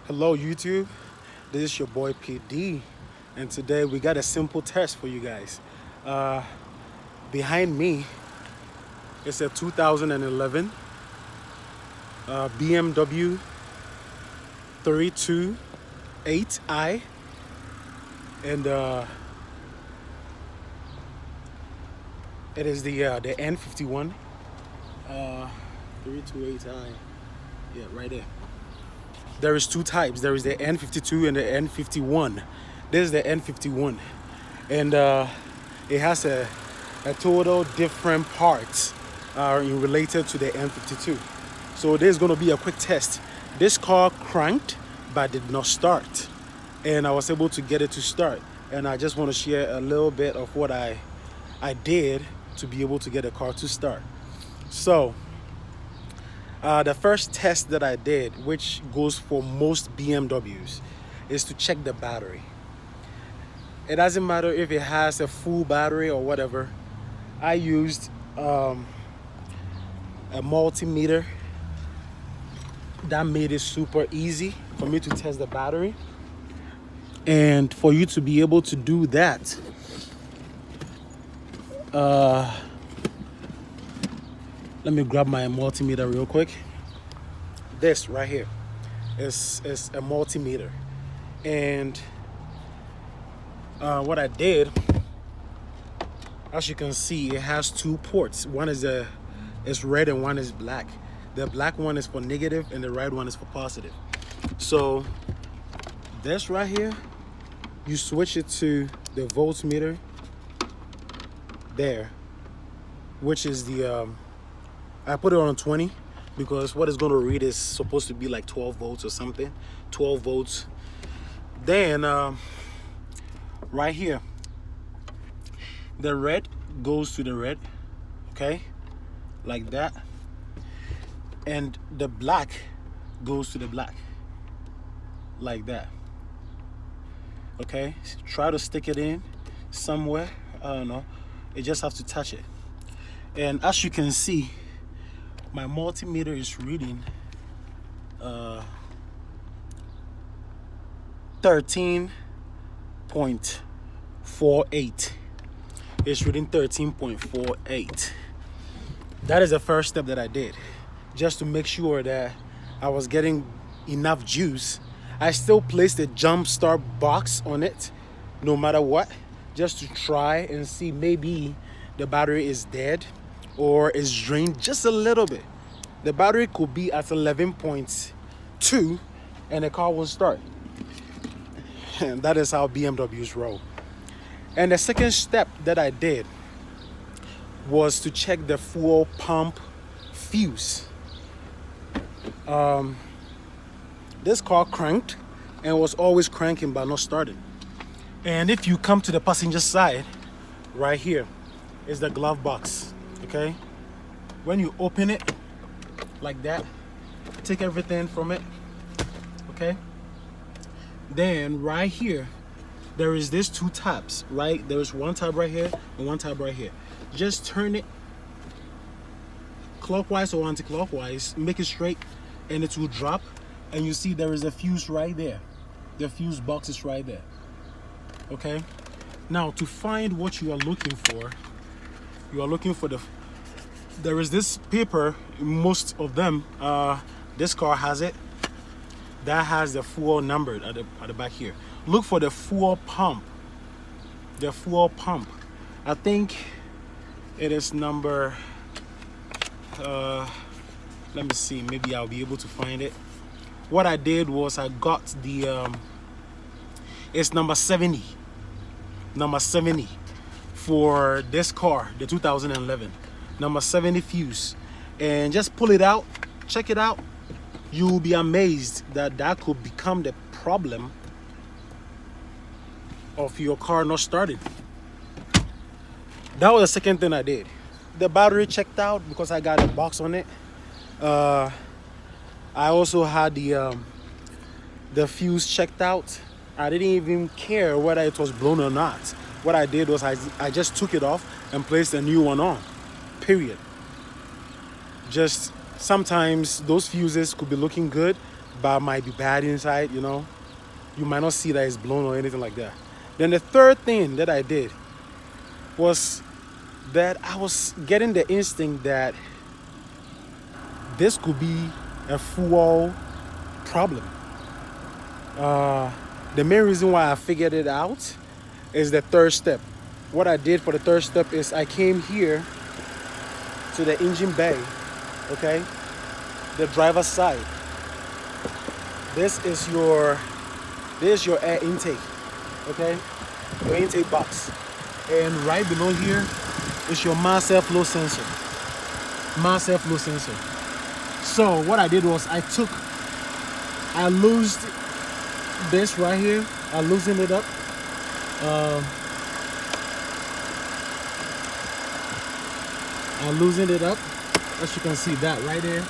Hello YouTube, this is your boy PD, and today we got a simple test for you guys. Uh, Behind me is a 2011 BMW 328i, and it is the N51 328i. Yeah, right there. There is two types. There is the N52 and the N51. This is the N51, and it has a total different parts related to the N52. So this is going to be a quick test. This car cranked but did not start, and I was able to get it to start. And I just want to share a little bit of what I did to be able to get the car to start. So the first test that I did, which goes for most BMWs, is to check the battery. It doesn't matter if it has a full battery or whatever. I used a multimeter that made it super easy for me to test the battery. And for you to be able to do that, let me grab my multimeter real quick. This right here is a multimeter, and what I did, as you can see, it has two ports. One is red and one is black. The black one is for negative and the red one is for positive. So this right here, you switch it to the voltmeter there, which is the I put it on 20 because what it's going to read is supposed to be like 12 volts or something. 12 volts. Then right here, the red goes to the red, okay, like that, and the black goes to the black, like that. Okay, try to stick it in somewhere. I don't know, you just have to touch it. And as you can see, my multimeter is reading 13.48. It's reading 13.48. That is the first step that I did, just to make sure that I was getting enough juice. I still placed a jump start box on it, no matter what, just to try and see maybe the battery is dead or is drained just a little bit. The battery could be at 11.2 and the car won't start. And that is how BMWs roll. And the second step that I did was to check the fuel pump fuse. This car cranked and was always cranking but not starting. And if you come to the passenger side, right here is the glove box, okay? When you open it like that, take everything from it, okay? Then right here, there is these two tabs, right? There's one tab right here and one tab right here. Just turn it clockwise or anti-clockwise, make it straight, and it will drop. And you see there is a fuse right there. The fuse box is right there, okay? Now, to find what you are looking for, there is this paper, most of them, this car has it, that has the fuel number at the back here. Look for the fuel pump. The fuel pump. I think it is number, let me see, maybe I'll be able to find it. What I did was I got the, it's number 70. Number 70 for this car, the 2011. Number 70 fuse. And just pull it out, check it out. You will be amazed that that could become the problem of your car not starting. That was the second thing I did. The battery checked out because I got a box on it. I also had the fuse checked out. I didn't even care whether it was blown or not. What I did was I just took it off and placed a new one on, period. Just sometimes those fuses could be looking good, but might be bad inside, you know. You might not see that it's blown or anything like that. Then the third thing that I did was that I was getting the instinct that this could be a fuel problem. The main reason why I figured it out is the third step. What I did for the third step is I came here to the engine bay, okay, the driver's side. This is your air intake, okay, your intake box, and right below here is your mass airflow sensor. Mass airflow sensor. So what I did was I loosed this right here. I loosened it up. I loosened it up. As you can see that right there.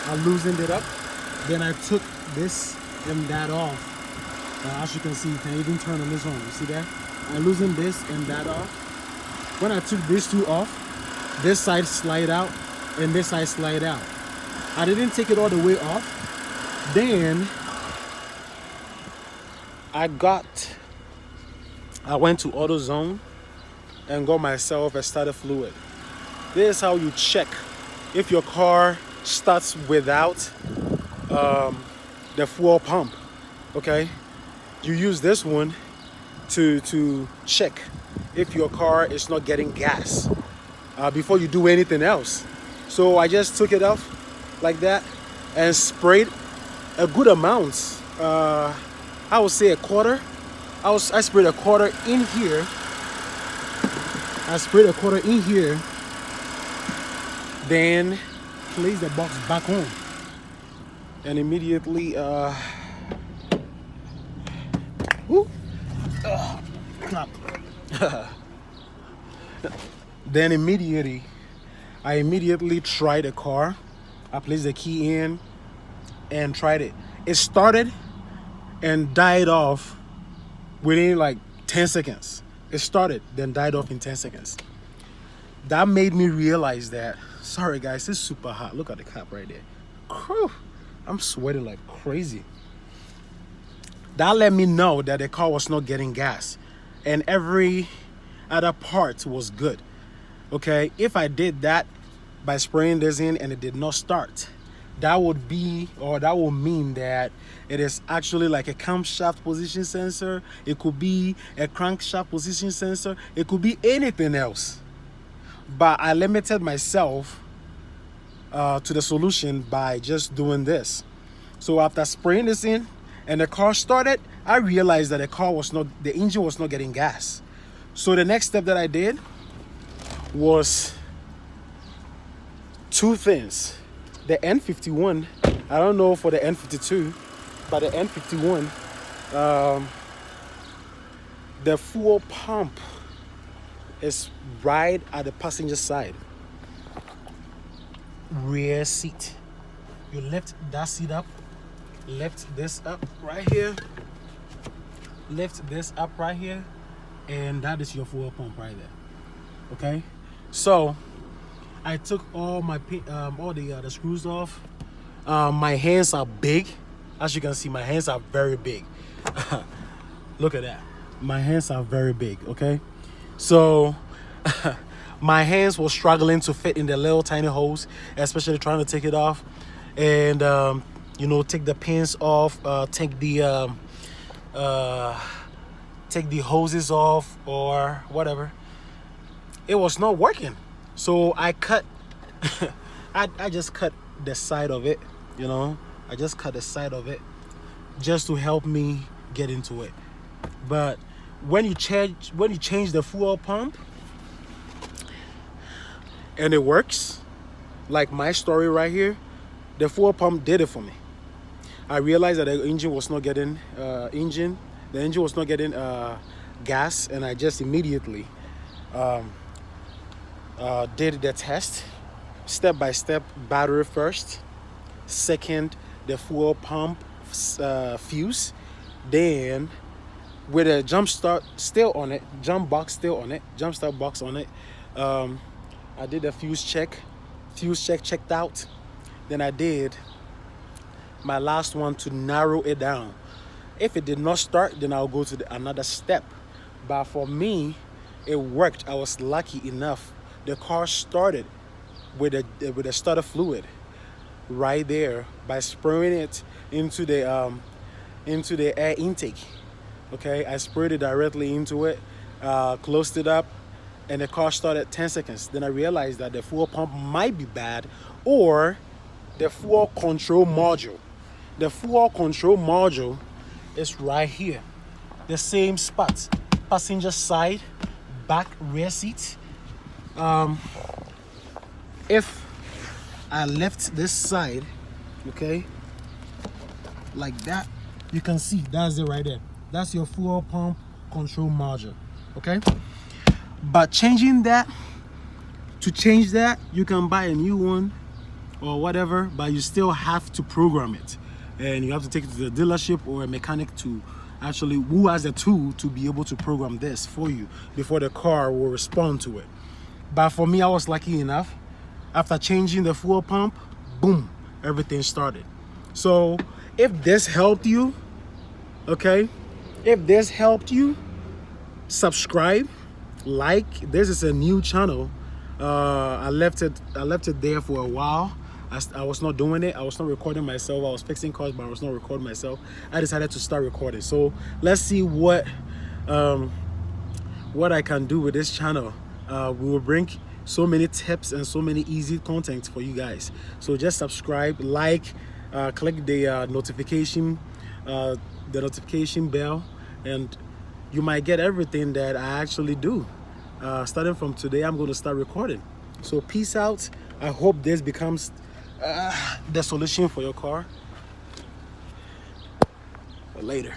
I loosened it up. Then I took this and that off. As you can see, you can even turn on this on. You see that? I loosened this and that off. When I took these two off, this side slide out and this side slide out. I didn't take it all the way off. Then I went to AutoZone and got myself a starter fluid. This is how you check if your car starts without the fuel pump. Okay, you use this one to check if your car is not getting gas before you do anything else. So I just took it off like that and sprayed a good amount. I would say a quarter. I sprayed a quarter in here. I sprayed a quarter in here. Then place the box back on. And immediately, crap. Then I immediately tried the car. I placed the key in and tried it. It started and died off within like 10 seconds. It started, then died off in 10 seconds. That made me realize that, sorry guys, it's super hot. Look at the cap right there. Whew, I'm sweating like crazy. That let me know that the car was not getting gas and every other part was good. Okay, if I did that by spraying this in and it did not start, that would mean that it is actually like a camshaft position sensor. It could be a crankshaft position sensor. It could be anything else. But I limited myself to the solution by just doing this. So after spraying this in and the car started, I realized that the engine was not getting gas. So the next step that I did was two things. The N51, I don't know for the N52, but the N51, the fuel pump is right at the passenger side. Rear seat. You lift that seat up, lift this up right here, lift this up right here, and that is your fuel pump right there. Okay, so I took all the screws off. My hands are big. As you can see, my hands are very big. Look at that. My hands are very big, okay? So my hands were struggling to fit in the little tiny holes, especially trying to take it off. And, take the pins off, take the hoses off or whatever. It was not working. So I cut, I just cut the side of it, I just cut the side of it just to help me get into it. But when you change the fuel pump and it works, like my story right here, the fuel pump did it for me. I realized that the engine was not getting gas, and I just immediately did the test, step by step. Battery first, second the fuel pump fuse, then with a jump start still on it, jump start box on it, I did a fuse check checked out. Then I did my last one to narrow it down. If it did not start, then I'll go to another step. But for me, it worked. I was lucky enough. The car started with a starter fluid right there by spraying it into the air intake. Okay, I sprayed it directly into it, closed it up, and the car started 10 seconds. Then I realized that the fuel pump might be bad, or the fuel control module. The fuel control module is right here, the same spot, passenger side, back rear seat. If I left this side, okay, like that, you can see that's it right there. That's your fuel pump control module, okay? But to change that, you can buy a new one or whatever, but you still have to program it. And you have to take it to the dealership or a mechanic to actually, who has the tool to be able to program this for you before the car will respond to it. But for me, I was lucky enough. After changing the fuel pump, boom, everything started. So if this helped you, okay, if this helped you, subscribe, like. This is a new channel. I left it there for a while. I was not doing it. I was not recording myself. I was fixing cars, but I was not recording myself. I decided to start recording. So let's see what I can do with this channel. We will bring so many tips and so many easy content for you guys. So just subscribe, like, click the notification bell, and you might get everything that I actually do. Starting from today, I'm going to start recording. So peace out. I hope this becomes the solution for your car. Later.